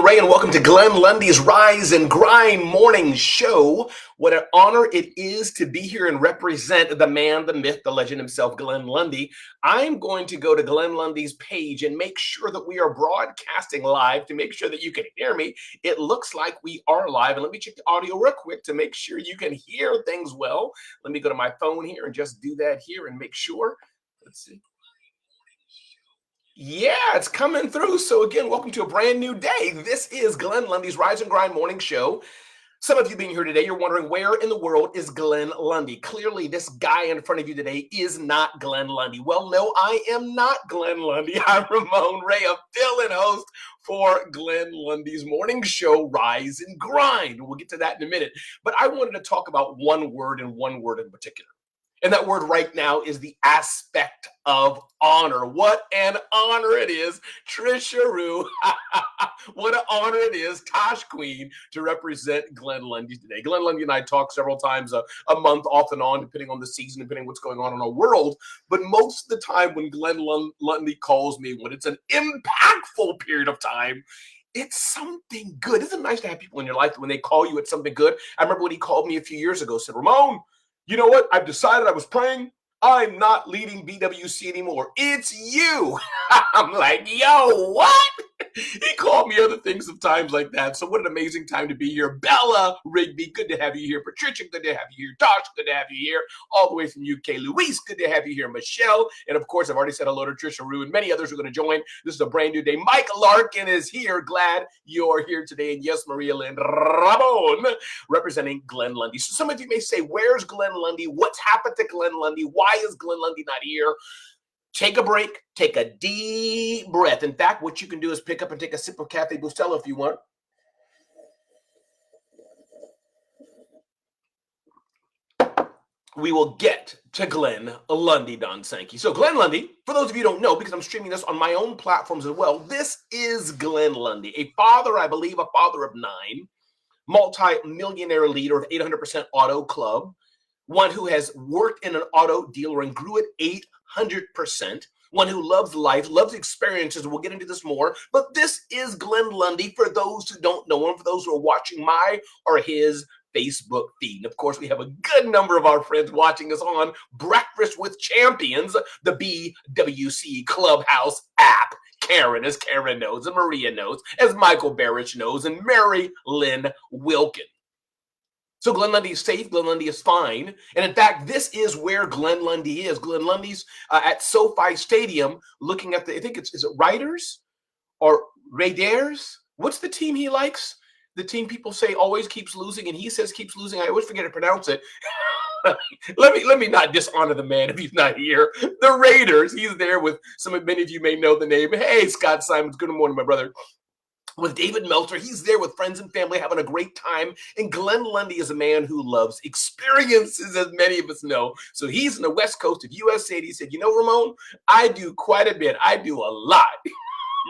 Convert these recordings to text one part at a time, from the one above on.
Ray, and welcome to Glenn Lundy's Rise and Grind morning show. What an honor it is to be here and represent the man, the myth, the legend himself, Glenn Lundy. I'm going to go to Glenn Lundy's page and make sure that we are broadcasting live to make sure that you can hear me. It looks like we are live, and let me check the audio real quick to make sure you can hear things well. Let me go to my phone here and just do that here and make sure. Let's see. Yeah, it's coming through. So again, welcome to a brand new day. This is Glenn Lundy's Rise and Grind morning show. Some of you being here today, you're wondering where in the world is Glenn Lundy? Clearly, this guy in front of you today is not Glenn Lundy. Well, no, I am not Glenn Lundy. I'm Ramon Ray, a fill-in host for Glenn Lundy's morning show, Rise and Grind. We'll get to that in a minute. But I wanted to talk about one word and one word in particular. And that word right now is the aspect of honor. What an honor it is, Trisha Rue. What an honor it is, Tosh Queen, to represent Glenn Lundy today. Glenn Lundy and I talk several times a month off and on, depending on the season, depending on what's going on in our world. But most of the time when Glenn Lundy calls me, when it's an impactful period of time, it's something good. Isn't it nice to have people in your life when they call you, it's something good? I remember when he called me a few years ago, said, Ramon, you know what? I've decided, I was praying, I'm not leading BWC anymore. It's you. I'm like, yo, what? He called me other things sometimes like that. So what an amazing time to be here. Bella Rigby, good to have you here. Patricia, good to have you here. Tosh, good to have you here. All the way from UK. Luis, good to have you here. Michelle, and of course, I've already said hello to Trisha Rue, and many others are going to join. This is a brand new day. Mike Larkin is here. Glad you're here today. And yes, Maria Lynn Ramon, representing Glenn Lundy. So some of you may say, where's Glenn Lundy? What's happened to Glenn Lundy? Why is Glenn Lundy not here? Take a break, take a deep breath. In fact, what you can do is pick up and take a sip of Cafe Bustelo if you want. We will get to Glenn Lundy, Don Sankey. So Glenn Lundy, for those of you who don't know, because I'm streaming this on my own platforms as well, this is Glenn Lundy, a father, I believe, a father of 9, multi-millionaire leader of 800% Auto Club, one who has worked in an auto dealer and grew it 800%, one who loves life, loves experiences. We'll get into this more, but this is Glenn Lundy for those who don't know him, for those who are watching my or his Facebook feed. And of course, we have a good number of our friends watching us on Breakfast with Champions, the BWC Clubhouse app. Karen, as Karen knows, and Maria knows, as Michael Barish knows, and Mary Lynn Wilkin. So Glenn Lundy is safe. Glenn Lundy is fine. And in fact, this is where Glenn Lundy is. Glenn Lundy's at SoFi Stadium looking at the, I think is it Riders or Raiders? What's the team he likes? The team people say always keeps losing, and he says keeps losing. I always forget to pronounce it. let me not dishonor the man if he's not here. The Raiders. He's there with many of you may know the name. Hey, Scott Simons. Good morning, my brother. With David Meltzer, he's there with friends and family having a great time. And Glenn Lundy is a man who loves experiences, as many of us know. So he's in the West Coast of USA. And he said, you know, Ramon, I do quite a bit. I do a lot.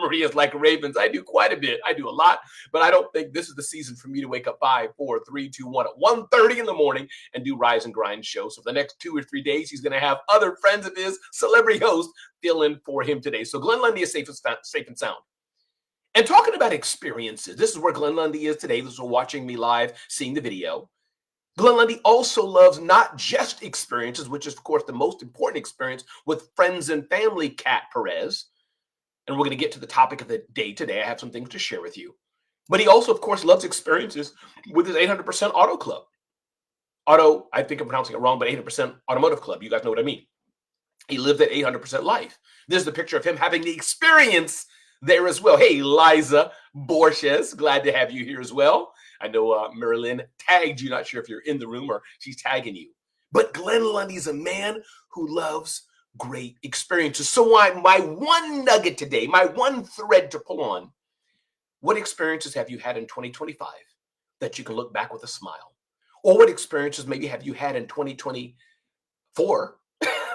Maria's like Ravens. I do quite a bit. I do a lot, but I don't think this is the season for me to wake up 5, 4, 3, 2, 1 at 1:30 in the morning and do Rise and Grind show. So for the next 2 or 3 days, he's going to have other friends of his, celebrity hosts, fill in for him today. So Glenn Lundy is safe and sound. And talking about experiences, this is where Glenn Lundy is today. This is watching me live, seeing the video. Glenn Lundy also loves not just experiences, which is, of course, the most important experience with friends and family, Kat Perez. And we're going to get to the topic of the day today. I have some things to share with you. But he also, of course, loves experiences with his 800% Auto Club. Auto, I think I'm pronouncing it wrong, but 800% Automotive Club. You guys know what I mean. He lived that 800% life. This is the picture of him having the experience there as well. Hey, Liza Borges, glad to have you here as well. I know Marilyn tagged you. Not sure if you're in the room or she's tagging you. But Glenn Lundy's a man who loves great experiences. So my one nugget today, my one thread to pull on, what experiences have you had in 2025 that you can look back with a smile? Or what experiences maybe have you had in 2024,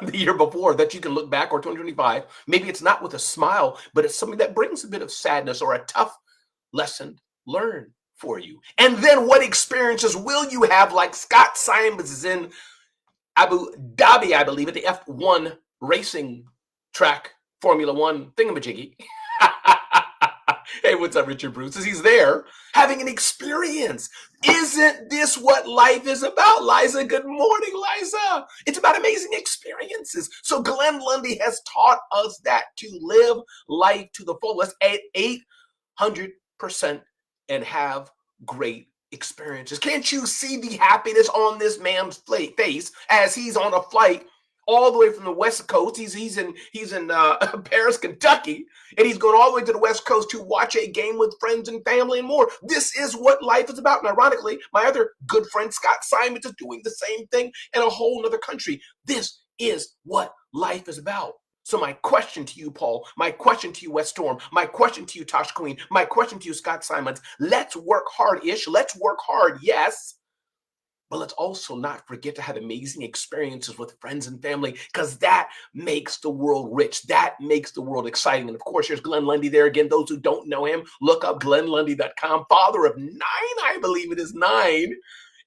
the year before, that you can look back, or 2025, maybe it's not with a smile, but it's something that brings a bit of sadness or a tough lesson learned for you. And then what experiences will you have, like Scott Simons is in Abu Dhabi, I believe, at the F1 racing track, Formula One thingamajiggy. Hey, what's up, Richard Bruce? As he's there having an experience. Isn't this what life is about, Liza? Good morning, Liza. It's about amazing experiences. So Glenn Lundy has taught us that to live life to the fullest at 800% and have great experiences. Can't you see the happiness on this man's face as he's on a flight all the way from the West Coast? He's in Paris, Kentucky, and he's going all the way to the West Coast to watch a game with friends and family and more. This is what life is about. And ironically, my other good friend Scott Simons is doing the same thing in a whole other country. This is what life is about. So my question to you, Paul, my question to you, West Storm, my question to you, Tosh Queen, my question to you, Scott Simons, let's work hard-ish. Let's work hard, yes. But let's also not forget to have amazing experiences with friends and family, because that makes the world rich. That makes the world exciting. And of course, there's Glenn Lundy there again. Those who don't know him, look up GlennLundy.com. Father of 9, I believe it is 9,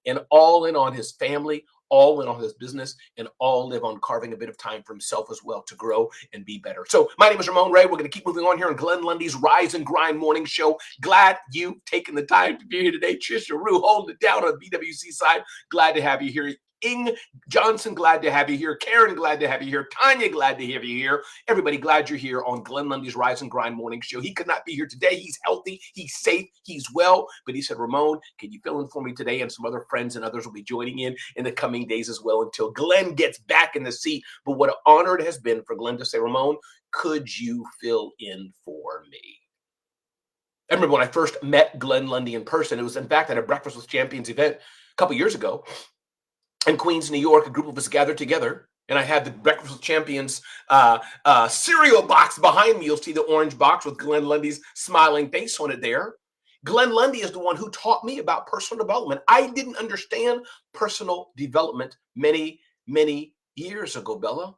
and all in on his family, all in on his business, and all live on carving a bit of time for himself as well to grow and be better. So my name is Ramon Ray. We're going to keep moving on here on Glenn Lundy's Rise and Grind Morning Show. Glad you've taken the time to be here today. Trisha Rue holding it down on the BWC side. Glad to have you here. Ing Johnson, glad to have you here. Karen, glad to have you here. Tanya, glad to have you here. Everybody, glad you're here on Glenn Lundy's Rise and Grind Morning Show. He could not be here today. He's healthy, he's safe, he's well. But he said, Ramon, can you fill in for me today? And some other friends and others will be joining in the coming days as well until Glenn gets back in the seat. But what an honor it has been for Glenn to say, Ramon, could you fill in for me? I remember when I first met Glenn Lundy in person. It was, in fact, at a Breakfast with Champions event a couple years ago. In Queens, New York, a group of us gathered together, and I had the Breakfast with Champions cereal box behind me. You'll see the orange box with Glenn Lundy's smiling face on it there. Glenn Lundy is the one who taught me about personal development. I didn't understand personal development many, many years ago, Bella.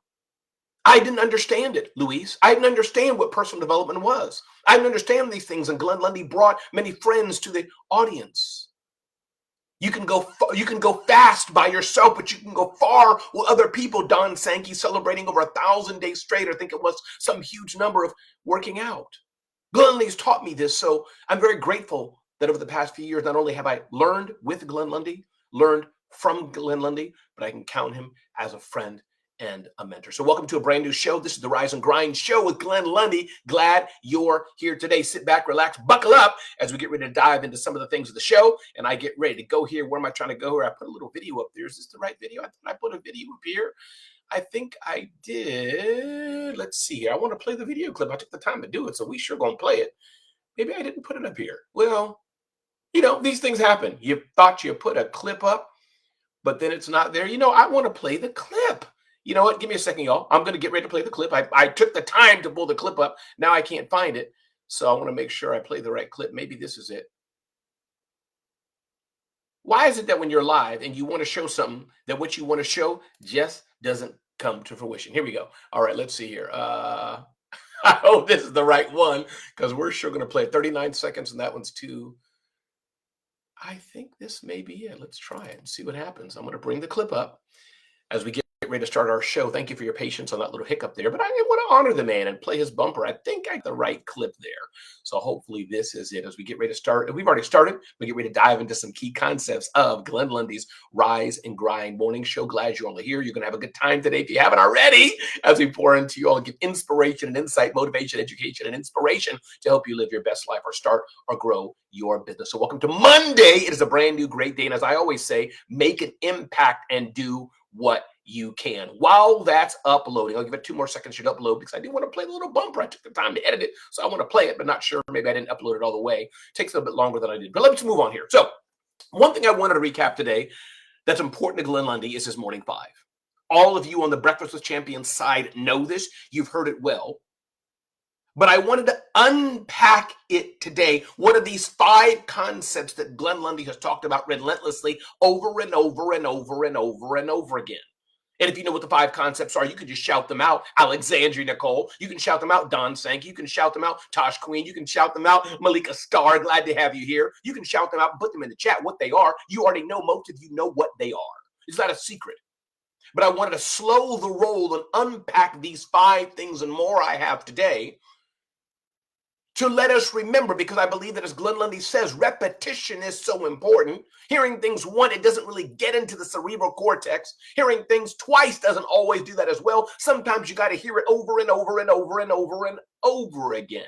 I didn't understand it, Luis. I didn't understand what personal development was. I didn't understand these things, and Glenn Lundy brought many friends to the audience. You can go fast by yourself, but you can go far with other people. Don Sankey celebrating over 1,000 days straight. I think it was some huge number of working out. Glenn Lundy's taught me this, so I'm very grateful that over the past few years, not only have I learned with Glenn Lundy, learned from Glenn Lundy, but I can count him as a friend and a mentor. So welcome to a brand new show. This is the Rise and Grind Show with Glenn Lundy. Glad you're here today. Sit back, relax, buckle up as we get ready to dive into some of the things of the show. And I get ready to go here. Where am I trying to go here? I put a little video up there. Is this the right video? I thought I put a video up here. I think I did. Let's see here. I want to play the video clip. I took the time to do it, so we sure gonna play it. Maybe I didn't put it up here. Well, you know, these things happen. You thought you put a clip up, but then it's not there. You know, I want to play the clip. You know what? Give me a second, y'all. I'm going to get ready to play the clip. I took the time to pull the clip up. Now I can't find it. So I want to make sure I play the right clip. Maybe this is it. Why is it that when you're live and you want to show something, that what you want to show just doesn't come to fruition? Here we go. All right, let's see here. I hope this is the right one, because we're sure going to play it. 39 seconds, and that one's too. I think this may be it. Let's try it and see what happens. I'm going to bring the clip up as we get ready to start our show. Thank you for your patience on that little hiccup there, but I want to honor the man and play his bumper. I think I got the right clip there. So hopefully this is it as we get ready to start. We've already started. We get ready to dive into some key concepts of Glenn Lundy's Rise and Grind Morning Show. Glad you're all here. You're going to have a good time today if you haven't already, as we pour into you all and give inspiration and insight, motivation, education, and inspiration to help you live your best life or start or grow your business. So welcome to Monday. It is a brand new great day. And as I always say, make an impact and do what you can. While that's uploading, I'll give it 2 more seconds to upload, because I do want to play the little bumper. I took the time to edit it, so I want to play it, but not sure. Maybe I didn't upload it all the way. It takes a little bit longer than I did. But let's move on here. So one thing I wanted to recap today that's important to Glenn Lundy is his morning 5. All of you on the Breakfast with Champions side know this. You've heard it well. But I wanted to unpack it today. One of these 5 concepts that Glenn Lundy has talked about relentlessly over and over and over and over and over again. And if you know what the 5 concepts are, you can just shout them out. Alexandria Nicole, you can shout them out. Don Sankey, you can shout them out. Tosh Queen, you can shout them out. Malika Starr, glad to have you here. You can shout them out and put them in the chat what they are. You already know, most of you know what they are. It's not a secret. But I wanted to slow the roll and unpack these 5 things and more I have today, to let us remember, because I believe that, as Glenn Lundy says, repetition is so important. Hearing things once, it doesn't really get into the cerebral cortex. Hearing things twice doesn't always do that as well. Sometimes you got to hear it over and over and over and over and over again.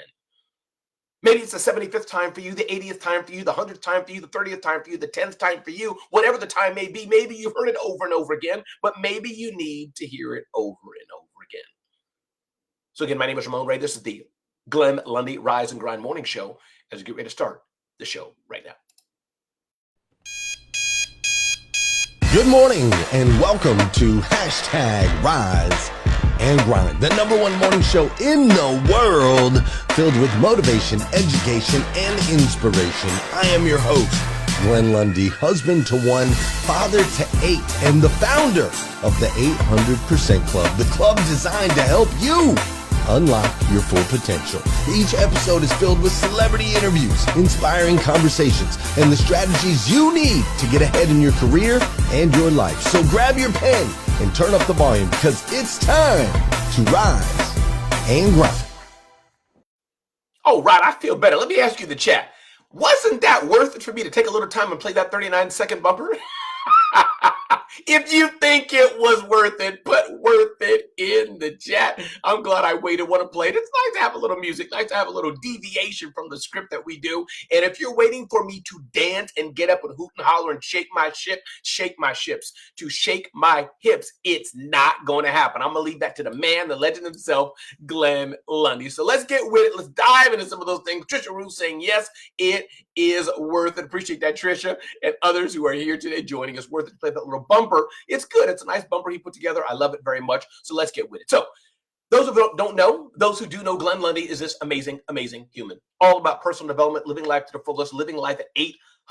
Maybe it's the 75th time for you, the 80th time for you, the 100th time for you, the 30th time for you, the 10th time for you, whatever the time may be. Maybe you've heard it over and over again, but maybe you need to hear it over and over again. So again, my name is Ramon Ray. This is the Glenn Lundy Rise and Grind Morning Show, as we get ready to start the show right now. Good morning and welcome to #Rise and Grind, the #1 morning show in the world filled with motivation, education, and inspiration. I am your host, Glenn Lundy, husband to 1, father to 8, and the founder of the 800% Club, the club designed to help you unlock your full potential. Each episode is filled with celebrity interviews, inspiring conversations, and the strategies you need to get ahead in your career and your life. So grab your pen and turn up the volume, because it's time to rise and grind. Oh, right. I feel better. Let me ask you in the chat. Wasn't that worth it for me to take a little time and play that 39-second bumper? If you think it was worth it, put worth it in the chat. I'm glad I waited. Want to play it. It's nice to have a little music, nice to have a little deviation from the script that we do. And if you're waiting for me to dance and get up and hoot and holler and shake my ships, to shake my hips, it's not going to happen. I'm going to leave that to the man, the legend himself, Glenn Lundy. So let's get with it. Let's dive into some of those things. Trisha Rue saying, yes, it is worth it. Appreciate that, Trisha, and others who are here today joining us. Worth it to play that little bumper. It's good. It's a nice bumper he put together. I love it very much. So let's get with it. So those who don't know, those who do know, Glenn Lundy is this amazing, amazing human. All about personal development, living life to the fullest, living life at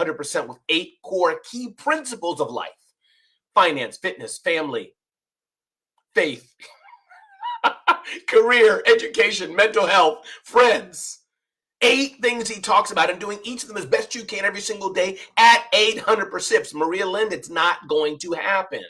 800% with 8 core key principles of life: finance, fitness, family, faith, career, education, mental health, friends. 8 things he talks about, and doing each of them as best you can every single day at 800%. Maria Lind, it's not going to happen.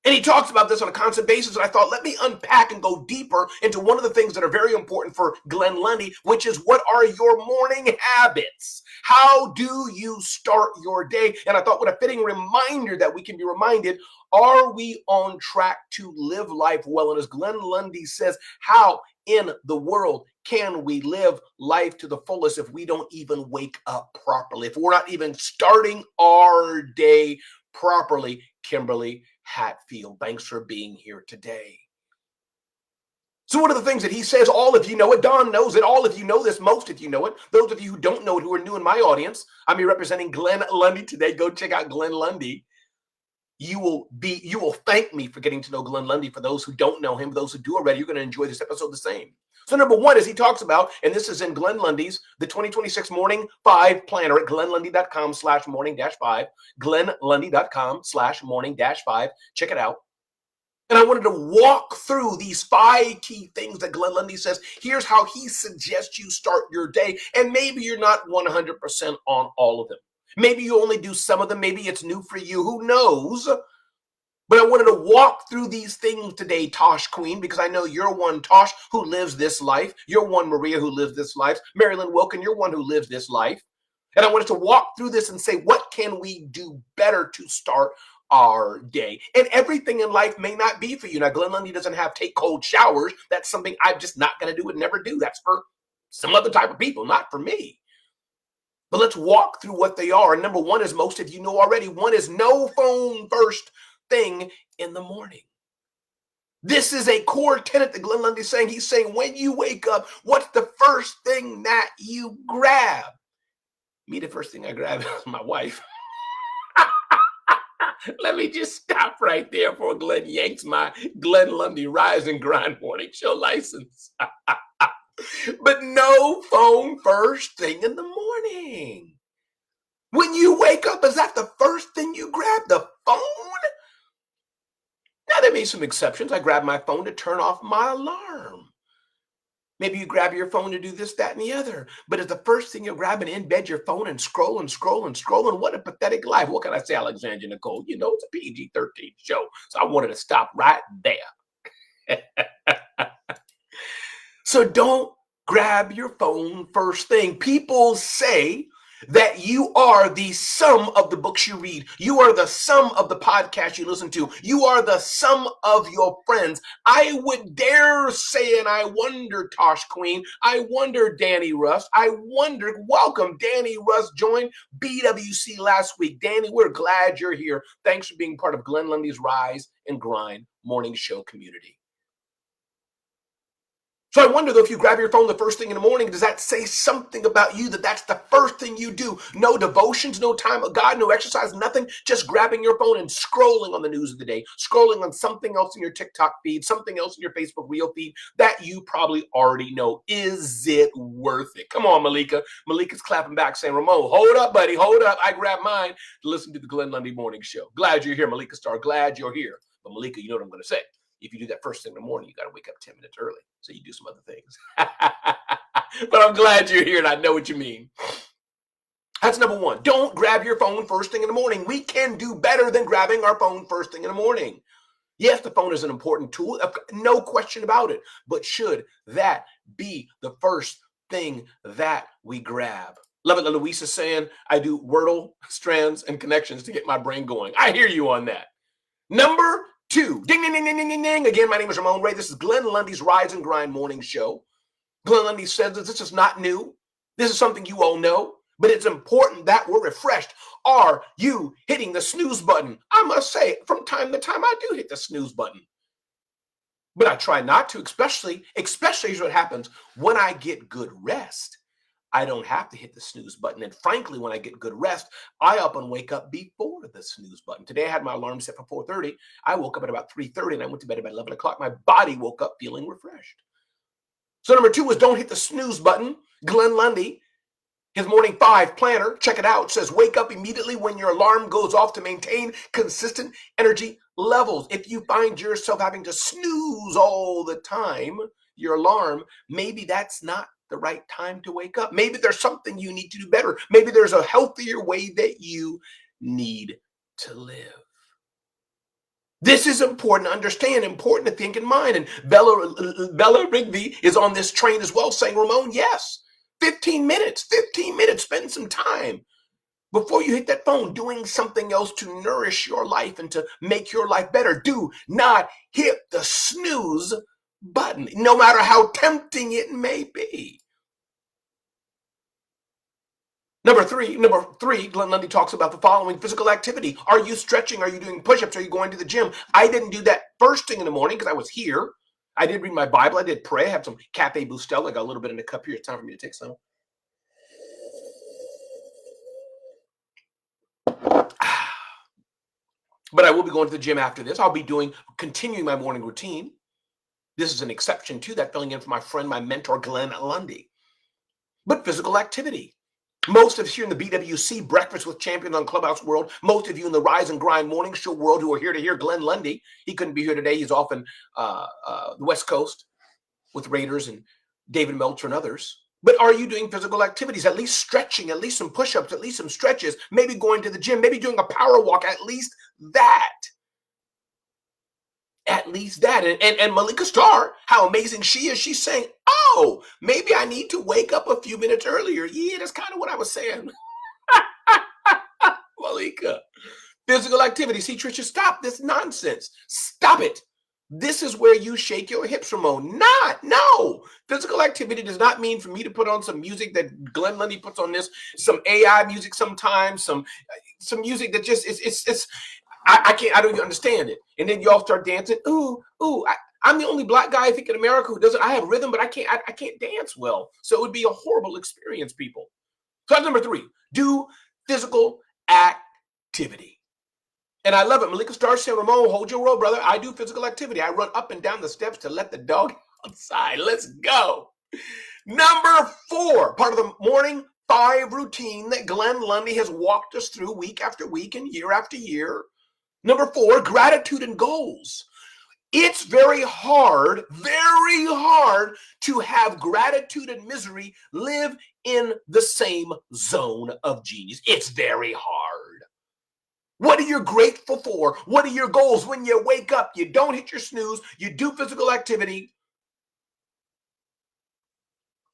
And he talks about this on a constant basis, and I thought, let me unpack and go deeper into one of the things that are very important for Glenn Lundy, which is, what are your morning habits? How do you start your day? And I thought, what a fitting reminder that we can be reminded, are we on track to live life well? And as Glenn Lundy says, how in the world can we live life to the fullest if we don't even wake up properly, if we're not even starting our day properly? Kimberly Hatfield, thanks for being here today. So one of the things that he says, all of you know it, Don knows it, all of you know this, most of you know it. Those of you who don't know it, who are new in my audience, I'm here representing Glenn Lundy today. Go check out Glenn Lundy. You will thank me for getting to know Glenn Lundy. For those who don't know him, those who do already, you're going to enjoy this episode the same. So number 1 is, he talks about, and this is in Glenn Lundy's, the 2026 Morning 5 Planner at glennlundy.com/morning-5, glennlundy.com/morning-5. Check it out. And I wanted to walk through these 5 key things that Glenn Lundy says. Here's how he suggests you start your day. And maybe you're not 100% on all of them. Maybe you only do some of them. Maybe it's new for you. Who knows? But I wanted to walk through these things today, Tosh Queen, because I know you're one, Tosh, who lives this life. You're one, Maria, who lives this life. Marilyn Wilkin, you're one who lives this life. And I wanted to walk through this and say, what can we do better to start our day? And everything in life may not be for you. Now, Glenn Lundy doesn't have take cold showers. That's something I'm just not going to do and never do. That's for some other type of people, not for me. But let's walk through what they are. And number 1, is, most of you know already, 1 is no phone first thing in the morning. This is a core tenet that Glenn Lundy is saying. He's saying, when you wake up, what's the first thing that you grab? Me, the first thing I grab is my wife. Let me just stop right there before Glenn yanks my Glenn Lundy Rise and Grind Morning Show license. But no phone first thing in the morning. When you wake up, is that the first thing you grab, the phone? Now, there may be some exceptions. I grab my phone to turn off my alarm. Maybe you grab your phone to do this, that, and the other. But it's the first thing you're grabbing in bed, your phone, and scroll and scroll and scroll. And what a pathetic life. What can I say, Alexandra Nicole? You know, it's a PG-13 show. So I wanted to stop right there. So don't grab your phone first thing. People say that you are the sum of the books you read. You are the sum of the podcasts you listen to. You are the sum of your friends. I would dare say, and I wonder, Tosh Queen, I wonder, Danny Russ, welcome, Danny Russ joined BWC last week. Danny, we're glad you're here. Thanks for being part of Glenn Lundy's Rise and Grind morning show community. So I wonder, though, if you grab your phone the first thing in the morning, does that say something about you, that that's the first thing you do? No devotions, no time of God, no exercise, nothing, just grabbing your phone and scrolling on the news of the day, scrolling on something else in your TikTok feed, something else in your Facebook reel feed that you probably already know. Is it worth it? Come on, Malika. Malika's clapping back saying, Ramon, hold up, buddy, hold up. I grabbed mine to listen to the Glenn Lundy Morning Show. Glad you're here, Malika Star. Glad you're here. But Malika, you know what I'm going to say. If you do that first thing in the morning, you got to wake up 10 minutes early. So you do some other things. But I'm glad you're here and I know what you mean. That's number one. Don't grab your phone first thing in the morning. We can do better than grabbing our phone first thing in the morning. Yes, the phone is an important tool. No question about it. But should that be the first thing that we grab? Love it, Louisa saying, I do Wordle, strands, and connections to get my brain going. I hear you on that. Number two, ding, ding, ding, ding, ding, ding, ding. Again, my name is Ramon Ray. This is Glenn Lundy's Rise and Grind morning show. Glenn Lundy says that this is not new. This is something you all know, but it's important that we're refreshed. Are you hitting the snooze button? I must say, from time to time, I do hit the snooze button. But I try not to, especially is what happens when I get good rest. I don't have to hit the snooze button. And frankly, when I get good rest, I up and wake up before the snooze button. Today, I had my alarm set for 4:30. I woke up at about 3:30 and I went to bed about 11 o'clock. My body woke up feeling refreshed. So number two is don't hit the snooze button. Glenn Lundy, his Morning 5 planner, check it out, says wake up immediately when your alarm goes off to maintain consistent energy levels. If you find yourself having to snooze all the time, your alarm, maybe that's not the right time to wake up. Maybe there's something you need to do better. Maybe there's a healthier way that you need to live. This is important to understand, important to think in mind. And Bella Rigby is on this train as well, saying, Ramon, yes, 15 minutes, spend some time before you hit that phone doing something else to nourish your life and to make your life better. Do not hit the snooze button, no matter how tempting it may be. Number three, Glenn Lundy talks about the following: physical activity. Are you stretching? Are you doing push-ups? Are you going to the gym? I didn't do that first thing in the morning because I was here. I did read my Bible. I did pray. I had some Cafe Bustelo. I got a little bit in the cup here. It's time for me to take some. But I will be going to the gym after this. I'll be continuing my morning routine. This is an exception to that, filling in for my friend, my mentor, Glenn Lundy. But physical activity. Most of us here in the BWC Breakfast with Champions on Clubhouse world, most of you in the Rise and Grind morning show world who are here to hear Glenn Lundy. He couldn't be here today. He's off in the West Coast with Raiders and David Meltzer and others. But are you doing physical activities? At least stretching, at least some push-ups, at least some stretches, maybe going to the gym, maybe doing a power walk, at least that. At least that. And Malika Starr, how amazing she is. She's saying, oh, maybe I need to wake up a few minutes earlier. Yeah, that's kind of what I was saying. Malika, physical activity. See, Tricia, stop this nonsense. Stop it. This is where you shake your hips, Ramon. No. Physical activity does not mean for me to put on some music that Glenn Lundy puts on this, some AI music sometimes, some music that just it's I don't even understand it. And then y'all start dancing. I'm the only black guy I think in America who doesn't. I have rhythm, but I can't dance well. So it would be a horrible experience, people. So that's number three. Do physical activity. And I love it. Malika Star saying, Ramon, hold your roll, brother. I do physical activity. I run up and down the steps to let the dog outside. Let's go. Number four, part of the Morning 5 routine that Glenn Lundy has walked us through week after week and year after year. Number 4, gratitude and goals. It's very hard to have gratitude and misery live in the same zone of genius. It's very hard. What are you grateful for? What are your goals? When you wake up, you don't hit your snooze, you do physical activity.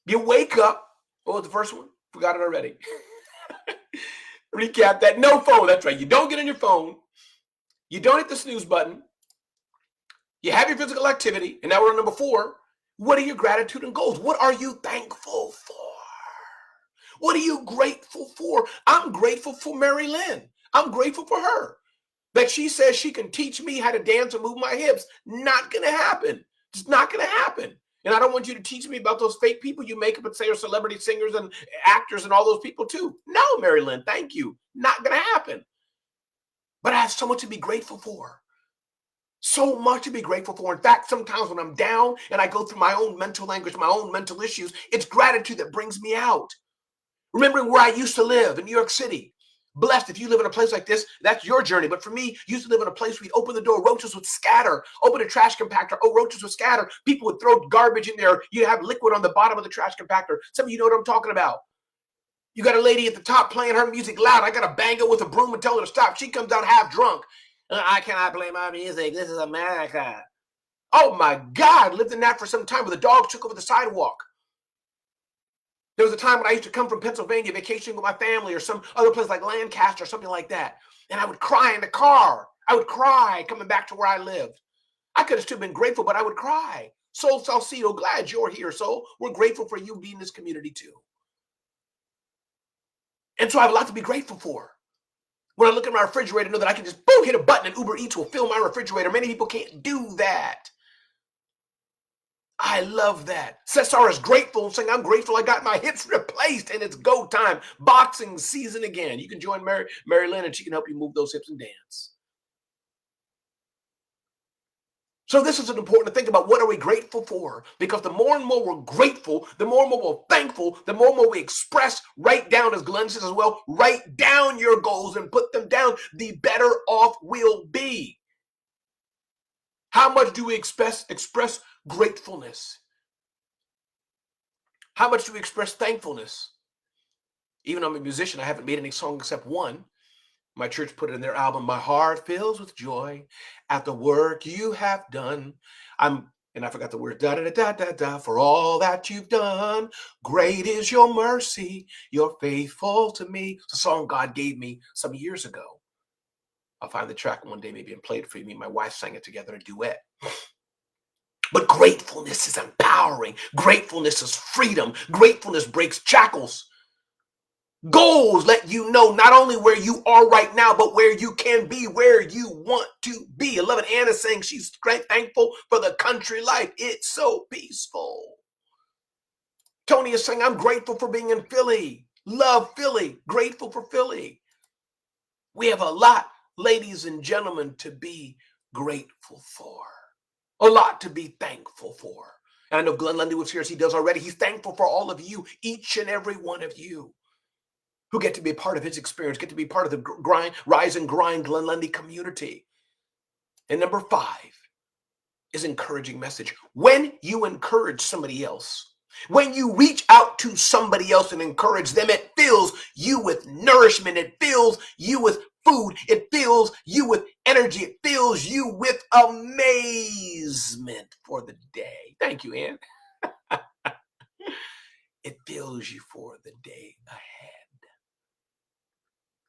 You wake up. What was the first one? Forgot it already. Recap that. No phone. That's right. You don't get on your phone. You don't hit the snooze button. You have your physical activity. And now we're on number 4. What are your gratitude and goals? What are you thankful for? What are you grateful for? I'm grateful for Mary Lynn. I'm grateful for her. That she says she can teach me how to dance and move my hips. Not going to happen. It's not going to happen. And I don't want you to teach me about those fake people you make up and say are celebrity singers and actors and all those people too. No, Mary Lynn, thank you. Not going to happen. But I have so much to be grateful for. So much to be grateful for. In fact, sometimes when I'm down and I go through my own mental language, my own mental issues, it's gratitude that brings me out. Remembering where I used to live in New York City. Blessed if you live in a place like this, that's your journey. But for me, used to live in a place we'd open the door, roaches would scatter. Open a trash compactor, oh, roaches would scatter. People would throw garbage in there. You have liquid on the bottom of the trash compactor. Some of you know what I'm talking about. You got a lady at the top playing her music loud. I got to bang her with a broom and tell her to stop. She comes out half drunk. I cannot play my music. This is America. Oh my God, lived in that for some time where the dog took over the sidewalk. There was a time when I used to come from Pennsylvania vacationing with my family or some other place like Lancaster or something like that. And I would cry in the car. I would cry coming back to where I lived. I could have still been grateful, but I would cry. Soul Salcedo, glad you're here, Soul. We're grateful for you being in this community too. And so I have a lot to be grateful for. When I look at my refrigerator, I know that I can just boom, hit a button and Uber Eats will fill my refrigerator. Many people can't do that. I love that. Cesar is grateful, saying, I'm grateful I got my hips replaced and it's go time. Boxing season again. You can join Mary Lynn and she can help you move those hips and dance. So this is important to think about. What are we grateful for? Because the more and more we're grateful, the more and more we're thankful, the more and more we express, write down, as Glenn says as well, write down your goals and put them down, the better off we'll be. How much do we express gratefulness? How much do we express thankfulness? Even though I'm a musician, I haven't made any song except one. My church put it in their album, My Heart Fills with Joy at the work you have done. And I forgot the word, da da da da da, for all that you've done. Great is your mercy, you're faithful to me. It's a song God gave me some years ago. I'll find the track one day maybe and play it for you. Me and my wife sang it together, a duet. But gratefulness is empowering. Gratefulness is freedom. Gratefulness breaks shackles. Goals let you know not only where you are right now, but where you can be, where you want to be. I love it. Anna saying she's thankful for the country life. It's so peaceful. Tony is saying, I'm grateful for being in Philly. Love Philly. Grateful for Philly. We have a lot, ladies and gentlemen, to be grateful for. A lot to be thankful for. And I know Glenn Lundy was here as he does already. He's thankful for all of you, each and every one of you, who get to be a part of his experience, get to be part of the Rise and Grind Glenn Lundy community. And number 5 is encouraging message. When you encourage somebody else, when you reach out to somebody else and encourage them, it fills you with nourishment. It fills you with food. It fills you with energy. It fills you with amazement for the day. Thank you, Ann. It fills you for the day ahead.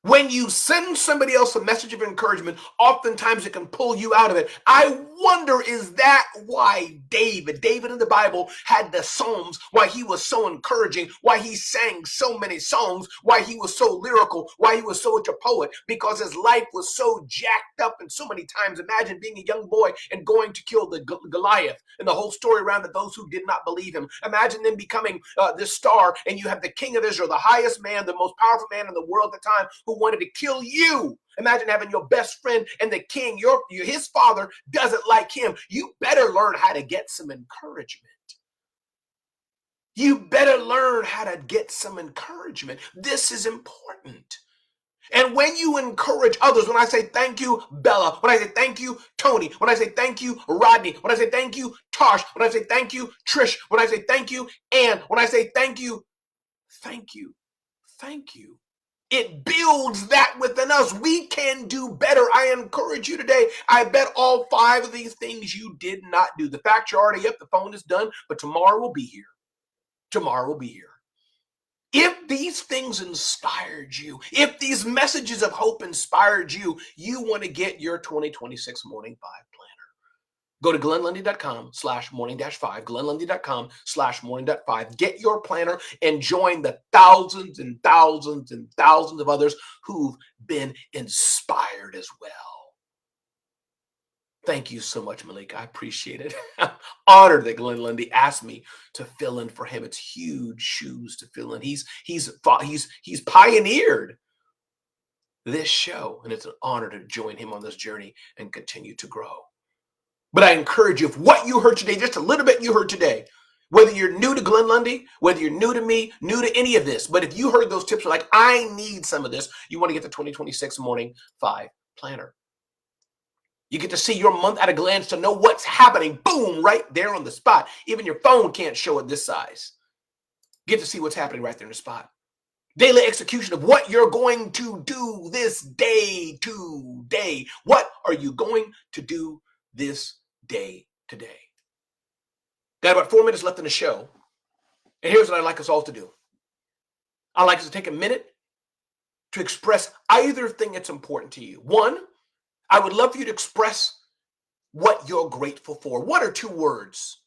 When you send somebody else a message of encouragement, oftentimes it can pull you out of it. I wonder, is that why David in the Bible had the Psalms, why he was so encouraging, why he sang so many songs, why he was so lyrical, why he was such a poet? Because his life was so jacked up and so many times. Imagine being a young boy and going to kill the Goliath and the whole story around it, those who did not believe him. Imagine them becoming this star, and you have the king of Israel, the highest man, the most powerful man in the world at the time, who wanted to kill you. Imagine having your best friend and the king, his father, doesn't like him. You better learn how to get some encouragement. You better learn how to get some encouragement. This is important. And when you encourage others, when I say thank you, Bella, when I say thank you, Tony, when I say thank you, Rodney, when I say thank you, Tosh, when I say thank you, Trish, when I say thank you, Ann, when I say thank you, thank you, thank you. It builds that within us. We can do better. I encourage you today. I bet all 5 of these things you did not do. The fact you're already up, the phone is done, but tomorrow we'll be here. tomorrow will be here. If these things inspired you, if these messages of hope inspired you, you want to get your 2026 Morning 5 planner. Go to glennlundy.com/morning-5, glennlundy.com/morning-5. Get your planner and join the thousands and thousands and thousands of others who've been inspired as well. Thank you so much, Malik. I appreciate it. I'm honored that Glenn Lundy asked me to fill in for him. It's huge shoes to fill in. He's pioneered this show, and it's an honor to join him on this journey and continue to grow. But I encourage you, if what you heard today, just a little bit you heard today, whether you're new to Glenn Lundy, whether you're new to me, new to any of this, but if you heard those tips, like, I need some of this, you want to get the 2026 Morning 5 planner. You get to see your month at a glance to know what's happening. Boom, right there on the spot. Even your phone can't show it this size. Get to see what's happening right there in the spot. Daily execution of what you're going to do this day today. What are you going to do this day today? Got about 4 minutes left in the show. And here's what I'd like us all to do. I'd like us to take a minute to express either thing that's important to you. One, I would love for you to express what you're grateful for. 1 or 2 words,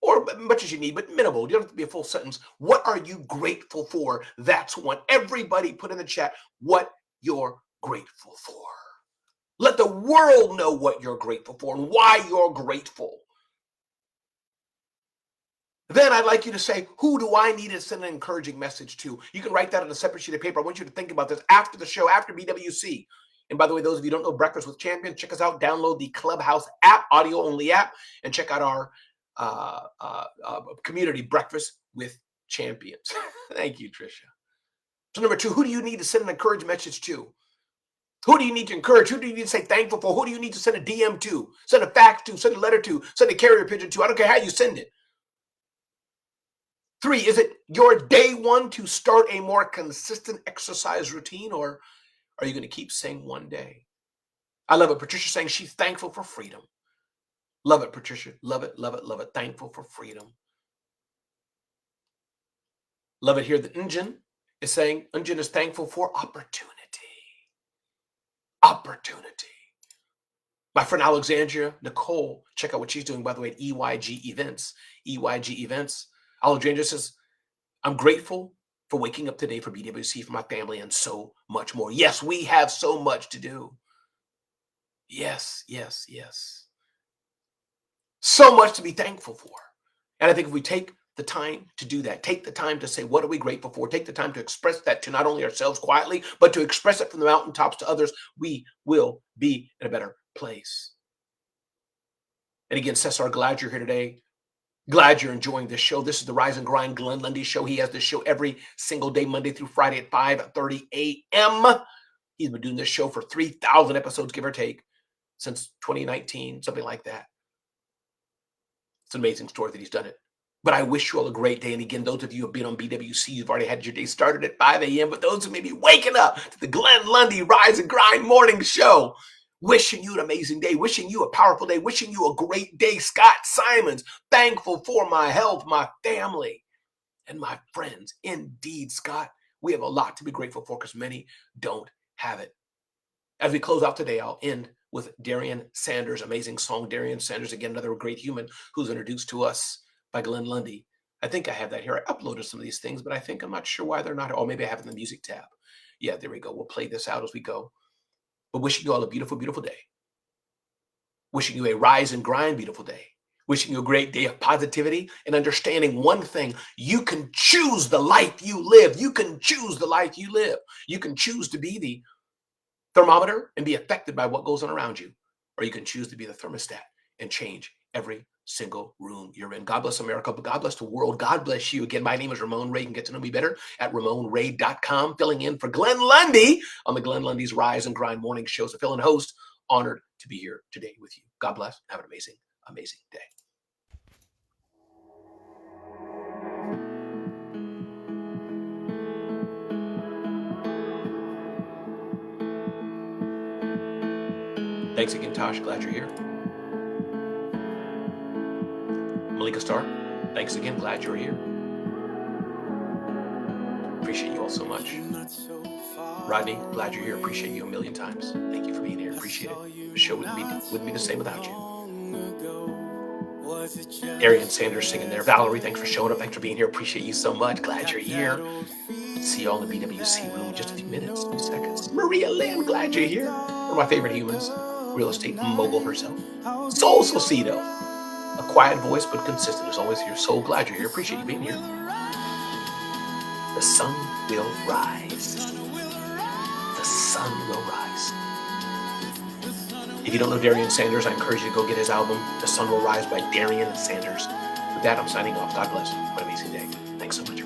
or as much as you need, but minimal. You don't have to be a full sentence. What are you grateful for? That's one. Everybody put in the chat what you're grateful for. Let the world know what you're grateful for and why you're grateful. Then I'd like you to say, who do I need to send an encouraging message to? You can write that on a separate sheet of paper. I want you to think about this after the show, after BWC. And by the way, those of you who don't know Breakfast with Champions, check us out. Download the Clubhouse app, audio-only app, and check out our community, Breakfast with Champions. Thank you, Tricia. So number 2, who do you need to send an encouraging message to? Who do you need to encourage? Who do you need to say thankful for? Who do you need to send a DM to? Send a fax to? Send a letter to? Send a carrier pigeon to? I don't care how you send it. 3, is it your day one to start a more consistent exercise routine, or are you going to keep saying one day? I love it. Patricia saying she's thankful for freedom. Love it, Patricia. Love it, love it, love it. Thankful for freedom. Love it here. The Unjin is saying Unjin is thankful for opportunity. Opportunity. My friend Alexandria Nicole, check out what she's doing, by the way, at EYG Events. EYG Events. Alexandria says, I'm grateful for waking up today for BWC, for my family, and so much more. Yes, we have so much to do. Yes, yes, yes. So much to be thankful for. And I think if we take the time to do that, take the time to say, what are we grateful for? Take the time to express that to not only ourselves quietly, but to express it from the mountaintops to others, we will be in a better place. And again, Cesar, glad you're here today. Glad you're enjoying this show. This is the Rise and Grind Glenn Lundy Show. He has this show every single day, Monday through Friday at 5:30 a.m. He's been doing this show for 3,000 episodes, give or take, since 2019, something like that. It's an amazing story that he's done it. But I wish you all a great day. And again, those of you who have been on BWC, you've already had your day started at 5 a.m. But those who may be waking up to the Glenn Lundy Rise and Grind Morning Show, wishing you an amazing day, wishing you a powerful day, wishing you a great day. Scott Simons, thankful for my health, my family, and my friends. Indeed, Scott, we have a lot to be grateful for because many don't have it. As we close out today, I'll end with Darian Sanders, amazing song. Darian Sanders, again, another great human who's introduced to us by Glenn Lundy. I think I have that here. I uploaded some of these things, but I'm not sure why they're not. Oh, maybe I have it in the music tab. Yeah, there we go. We'll play this out as we go. But wishing you all a beautiful, beautiful day. Wishing you a rise and grind, beautiful day. Wishing you a great day of positivity and understanding one thing. You can choose the life you live. You can choose the life you live. You can choose to be the thermometer and be affected by what goes on around you. Or you can choose to be the thermostat and change every single room you're in. God bless America, but God bless the world. God bless you. Again, my name is Ramon Ray. You can get to know me better at RamonRay.com, filling in for Glenn Lundy on the Glenn Lundy's Rise and Grind Morning Show. So fill in host, honored to be here today with you. God bless. Have an amazing, amazing day. Thanks again, Tosh. Glad you're here. Malika Starr, thanks again. Glad you're here. Appreciate you all so much. Rodney, glad you're here. Appreciate you a million times. Thank you for being here. Appreciate it. The show wouldn't be the same without you. Arian Sanders singing there. Valerie, thanks for showing up. Thanks for being here. Appreciate you so much. Glad you're here. See you all in the BWC room in just a few minutes, 2 seconds. Maria Lynn, glad you're here. One of my favorite humans, real estate mogul herself. Soul Socito, a quiet voice but consistent as always here. So glad you're here. Appreciate you being here. The sun will rise. The sun will rise. If you don't know Darian Sanders, I encourage you to go get his album, The Sun Will Rise by Darian Sanders. With that, I'm signing off. God bless. What an amazing day. Thanks so much.